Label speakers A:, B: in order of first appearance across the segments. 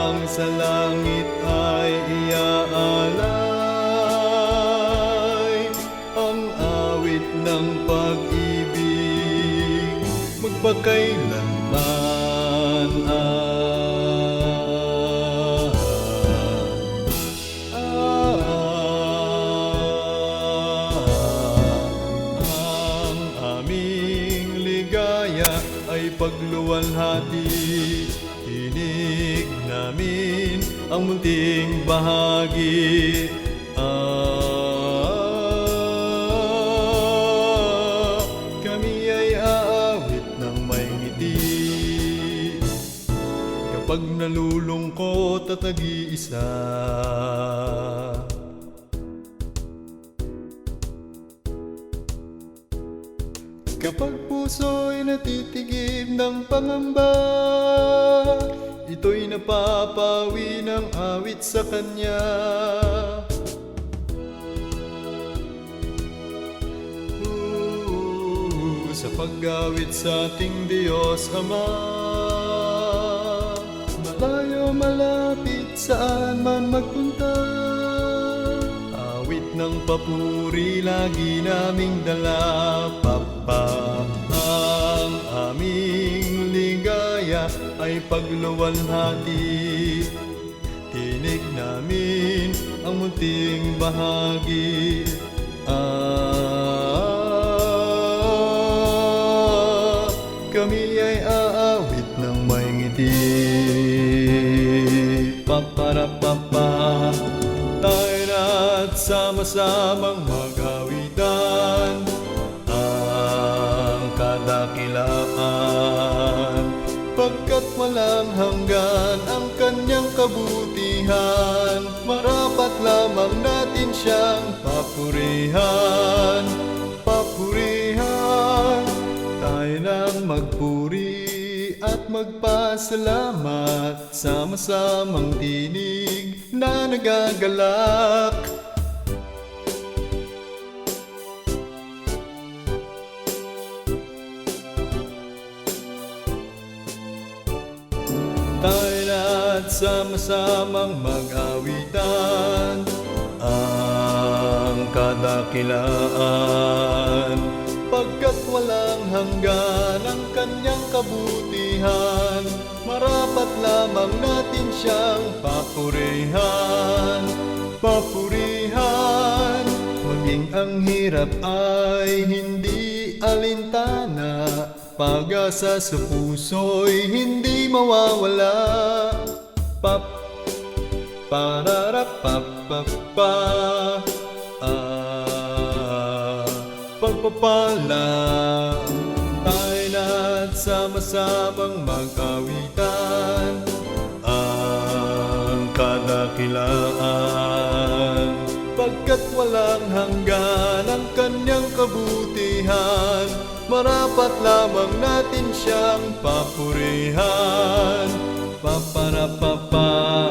A: habang sa langit ay iaalay ang awit ng pag-ibig magpakailanman. Ang aming ligaya ay pagluwalhati, tinig namin ang munting bahagi. Kami ay aawit ng may ngiti kapag nalulungkot at nag-iisa. Kapag puso'y natitigib ng pangamba, ito'y napapawi ng awit sa Kanya. Sa pag-awit sa ating Diyos Ama, malayo malapit saan man magpunta, awit ng papuri lagi naming dala. Papa, ang aming ligaya ay pagluwalhati, tinig namin ang munting bahagi. Kami ay aawit ng may ngiti. Paparapapa, tayo na't sama-samang mag-awitan ang kadakilaan, pagkat walang hanggan ang Kanyang kabutihan. Marapat lamang natin siyang papurihan. Papurihan, tayo nang magpuri at magpasalamat, sama-samang tinig na nagagalak. Tayo na't sama-samang mag-awitan ang kadakilaan, pagkat walang hanggan ang Kanyang kabutihan. Marapat lamang natin siyang papurihan. Papurihan, maging ang hirap ay hindi alintana, pag-asa sa puso'y hindi mawawala. Pap, pararapapapa, pagpapala, tayo na't sama-samang mag-awitan ang kadakilaan, pagkat walang hanggan ang Kanyang kabutihan. Marapat lamang natin siyang papurihan. Paparapapa,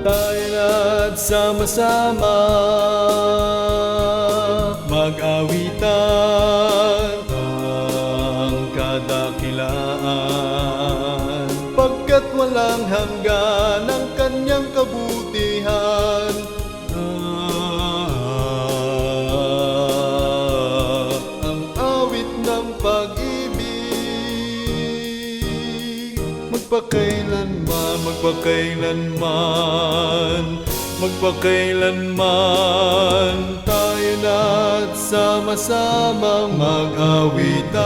A: tayo na't sama-sama mag-awitan ang kadakilaan, pagkat walang hanggan ang Kanyang kabutihan. Ang awit ng pag-ibig magpakailanman, magpakailanman, magpakailanman, tayo na't sama-samang mag-awitan.